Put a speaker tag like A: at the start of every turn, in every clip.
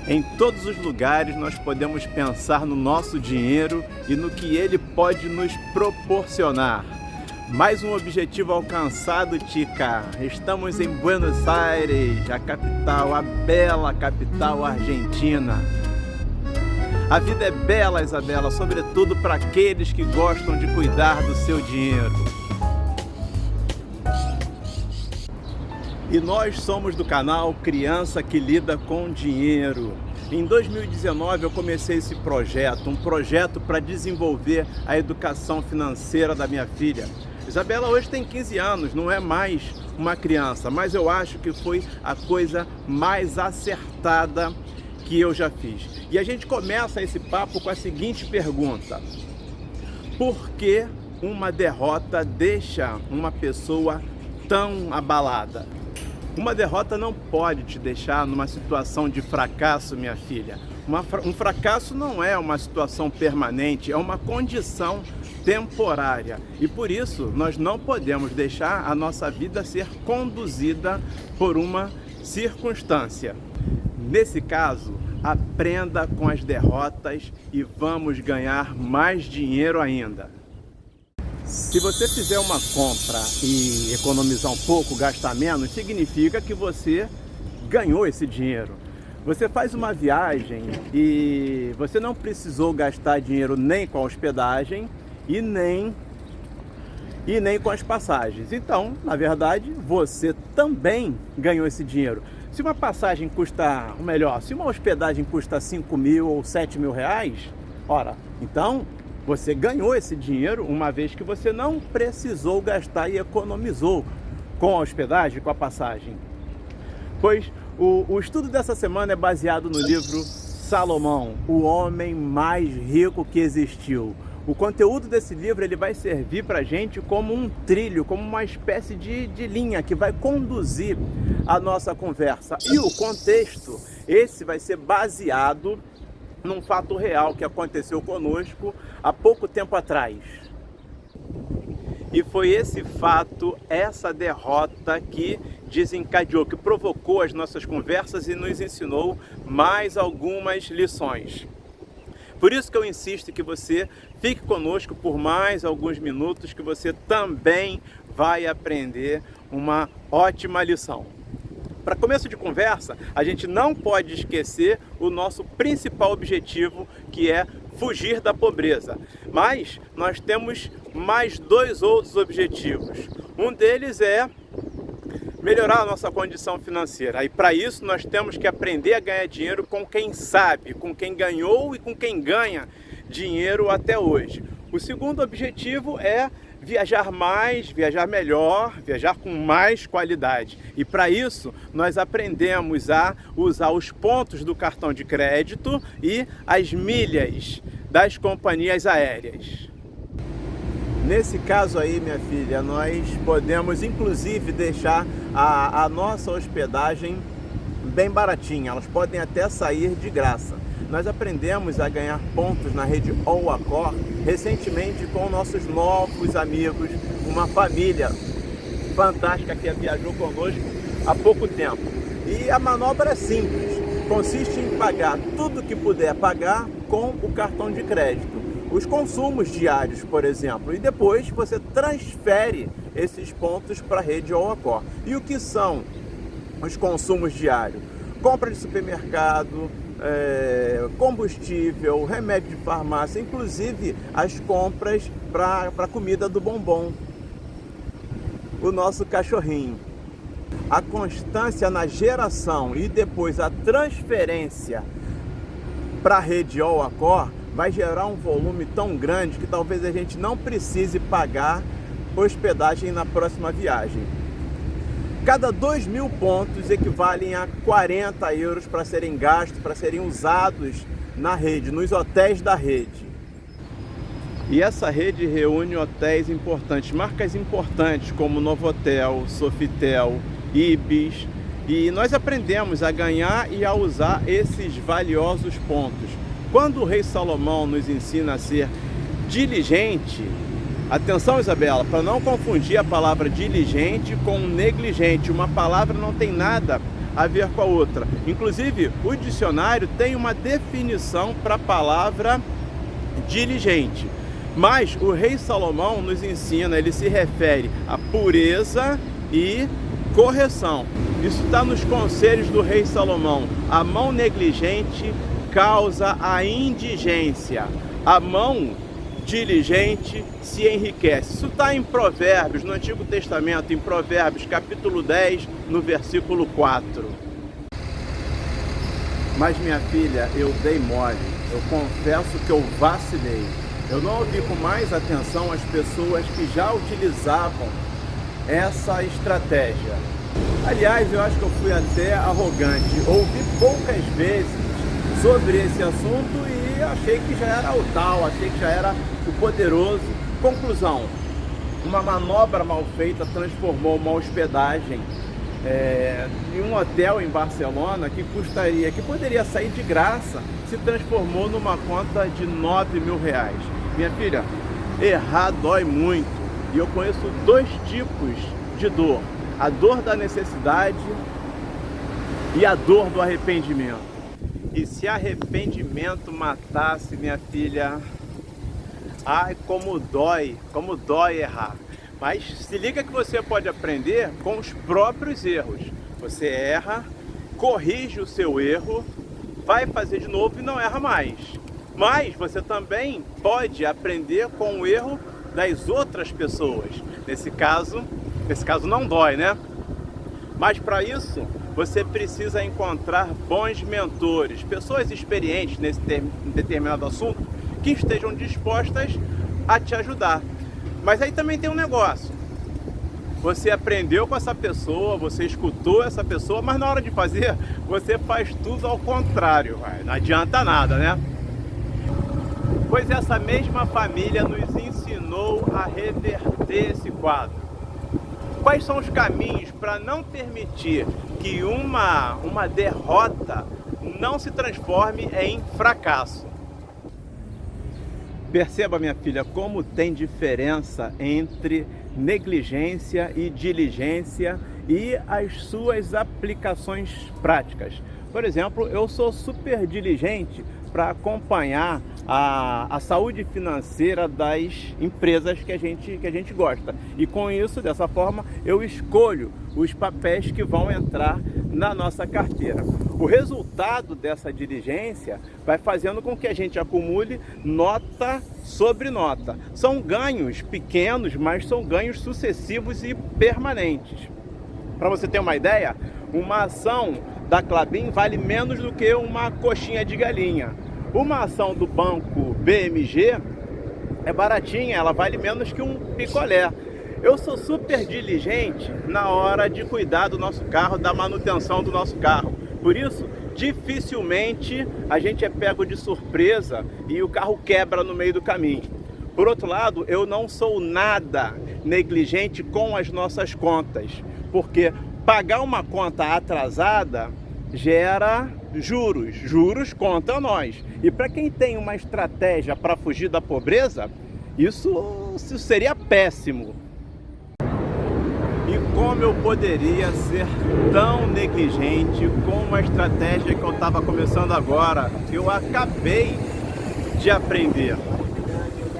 A: Em todos os lugares nós podemos pensar no nosso dinheiro e no que ele pode nos proporcionar. Mais um objetivo alcançado, Tica. Estamos em Buenos Aires, a capital, a bela capital argentina. A vida é bela, Isabela, sobretudo para aqueles que gostam de cuidar do seu dinheiro. E nós somos do canal Criança que Lida com Dinheiro. Em 2019 eu comecei esse projeto, um projeto para desenvolver a educação financeira da minha filha. Isabela hoje tem 15 anos, não é mais uma criança, mas eu acho que foi a coisa mais acertada que eu já fiz. E a gente começa esse papo com a seguinte pergunta: por que uma derrota deixa uma pessoa tão abalada? Uma derrota não pode te deixar numa situação de fracasso, minha filha. Um fracasso não é uma situação permanente, é uma condição temporária. E por isso, nós não podemos deixar a nossa vida ser conduzida por uma circunstância. Nesse caso, aprenda com as derrotas e vamos ganhar mais dinheiro ainda. Se você fizer uma compra e economizar um pouco, gastar menos, significa que você ganhou esse dinheiro. Você faz uma viagem e você não precisou gastar dinheiro nem com a hospedagem e nem com as passagens. Então, na verdade, você também ganhou esse dinheiro. Se uma passagem custa, ou melhor, se uma hospedagem custa 5 mil ou 7 mil reais, ora, então você ganhou esse dinheiro uma vez que você não precisou gastar e economizou com a hospedagem, com a passagem. Pois o estudo dessa semana é baseado no livro Salomão, o homem mais rico que existiu. O conteúdo desse livro ele vai servir para a gente como um trilho, como uma espécie de linha que vai conduzir a nossa conversa. E o contexto, esse vai ser baseado num fato real que aconteceu conosco há pouco tempo atrás. E foi esse fato, essa derrota que desencadeou, que provocou as nossas conversas e nos ensinou mais algumas lições. Por isso que eu insisto que você fique conosco por mais alguns minutos, que você também vai aprender uma ótima lição. Para começo de conversa, a gente não pode esquecer o nosso principal objetivo, que é fugir da pobreza. Mas nós temos mais dois outros objetivos. Um deles é melhorar a nossa condição financeira. E para isso nós temos que aprender a ganhar dinheiro com quem sabe, com quem ganhou e com quem ganha dinheiro até hoje. O segundo objetivo é viajar mais, viajar melhor, viajar com mais qualidade. E para isso, nós aprendemos a usar os pontos do cartão de crédito e as milhas das companhias aéreas. Nesse caso aí, minha filha, nós podemos inclusive deixar a nossa hospedagem bem baratinha. Elas podem até sair de graça. Nós aprendemos a ganhar pontos na rede All-Accor recentemente com nossos novos amigos, uma família fantástica que viajou conosco há pouco tempo. E a manobra é simples, consiste em pagar tudo que puder pagar com o cartão de crédito. Os consumos diários, por exemplo, e depois você transfere esses pontos para a rede All-Accor. E o que são os consumos diários? Compra de supermercado, combustível, remédio de farmácia, inclusive as compras para a comida do Bombom, o nosso cachorrinho. A constância na geração e depois a transferência para a rede All-Accor vai gerar um volume tão grande que talvez a gente não precise pagar hospedagem na próxima viagem. Cada 2.000 pontos equivalem a 40 euros para serem gastos, para serem usados na rede, nos hotéis da rede. E essa rede reúne hotéis importantes, marcas importantes como Novotel, Sofitel, Ibis. E nós aprendemos a ganhar e a usar esses valiosos pontos. Quando o rei Salomão nos ensina a ser diligente, atenção, Isabela, para não confundir a palavra diligente com negligente. Uma palavra não tem nada a ver com a outra. Inclusive, o dicionário tem uma definição para a palavra diligente. Mas o rei Salomão nos ensina, ele se refere à pureza e correção. Isso está nos conselhos do rei Salomão. A mão negligente causa a indigência. A mão diligente se enriquece. Isso está em Provérbios, no Antigo Testamento, em Provérbios, capítulo 10, no versículo 4. Mas minha filha, eu dei mole. Eu confesso que eu vacilei. Eu não ouvi com mais atenção as pessoas que já utilizavam essa estratégia. Aliás, eu acho que eu fui até arrogante. Ouvi poucas vezes sobre esse assunto e achei que já era o tal, achei que já era o poderoso. Conclusão, uma manobra mal feita transformou uma hospedagem em um hotel em Barcelona que poderia sair de graça, se transformou numa conta de R$9.000. Minha filha, errar dói muito. E eu conheço dois tipos de dor: a dor da necessidade e a dor do arrependimento. E se arrependimento matasse, minha filha, ai, como dói errar. Mas se liga que você pode aprender com os próprios erros. Você erra, corrige o seu erro, vai fazer de novo e não erra mais. Mas você também pode aprender com o erro das outras pessoas. Nesse caso não dói, né? Mas para isso, você precisa encontrar bons mentores, pessoas experientes nesse determinado assunto, que estejam dispostas a te ajudar. Mas aí também tem um negócio. Você aprendeu com essa pessoa, você escutou essa pessoa, mas na hora de fazer, você faz tudo ao contrário. Não adianta nada, né? Pois essa mesma família nos ensinou a reverter esse quadro. Quais são os caminhos para não permitir que uma derrota não se transforme em fracasso? Perceba, minha filha, como tem diferença entre negligência e diligência e as suas aplicações práticas. Por exemplo, eu sou super diligente para acompanhar a saúde financeira das empresas que a gente gosta. E com isso, dessa forma, eu escolho os papéis que vão entrar na nossa carteira. O resultado dessa diligência vai fazendo com que a gente acumule nota sobre nota. São ganhos pequenos, mas são ganhos sucessivos e permanentes. Para você ter uma ideia, uma ação da Klabin vale menos do que uma coxinha de galinha. Uma ação do banco BMG é baratinha, ela vale menos que um picolé. Eu sou super diligente na hora de cuidar do nosso carro, da manutenção do nosso carro. Por isso, dificilmente a gente é pego de surpresa e o carro quebra no meio do caminho. Por outro lado, eu não sou nada negligente com as nossas contas, porque pagar uma conta atrasada gera juros contra nós. E para quem tem uma estratégia para fugir da pobreza, isso seria péssimo. E como eu poderia ser tão negligente com uma estratégia que eu estava começando agora, que eu acabei de aprender?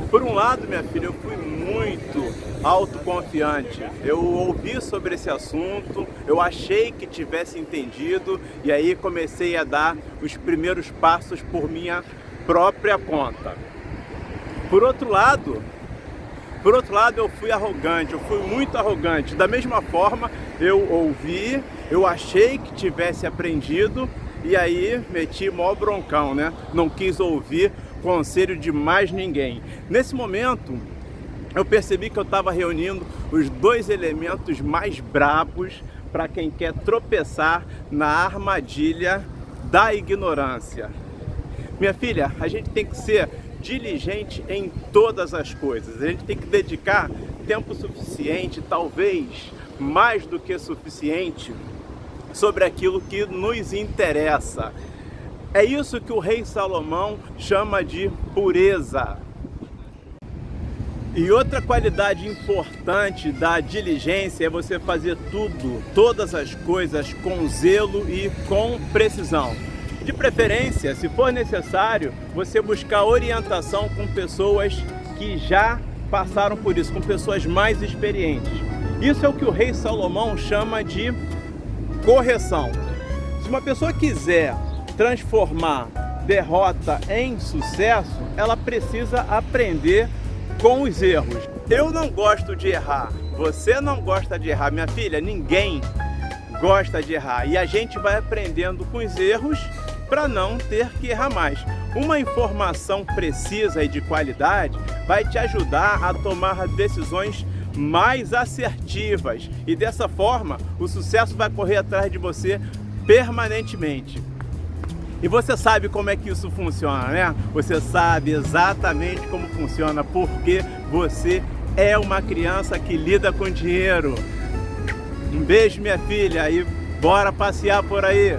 A: Por um lado, minha filha, eu fui muito autoconfiante. Eu ouvi sobre esse assunto, eu achei que tivesse entendido e aí comecei a dar os primeiros passos por minha própria conta. Por outro lado, eu fui arrogante, eu fui muito arrogante. Da mesma forma, eu ouvi, eu achei que tivesse aprendido e aí meti mó broncão, né? Não quis ouvir conselho de mais ninguém. Nesse momento, eu percebi que eu estava reunindo os dois elementos mais brabos para quem quer tropeçar na armadilha da ignorância. Minha filha, a gente tem que ser diligente em todas as coisas. A gente tem que dedicar tempo suficiente, talvez mais do que suficiente, sobre aquilo que nos interessa. É isso que o rei Salomão chama de pureza. E outra qualidade importante da diligência é você fazer todas as coisas com zelo e com precisão. De preferência, se for necessário, você buscar orientação com pessoas que já passaram por isso, com pessoas mais experientes. Isso é o que o rei Salomão chama de correção. Se uma pessoa quiser transformar derrota em sucesso, ela precisa aprender com os erros. Eu não gosto de errar, você não gosta de errar, minha filha, ninguém gosta de errar. E a gente vai aprendendo com os erros para não ter que errar mais. Uma informação precisa e de qualidade vai te ajudar a tomar decisões mais assertivas. E dessa forma, o sucesso vai correr atrás de você permanentemente. E você sabe como é que isso funciona, né? Você sabe exatamente como funciona, porque você é uma criança que lida com dinheiro. Um beijo, minha filha, e bora passear por aí!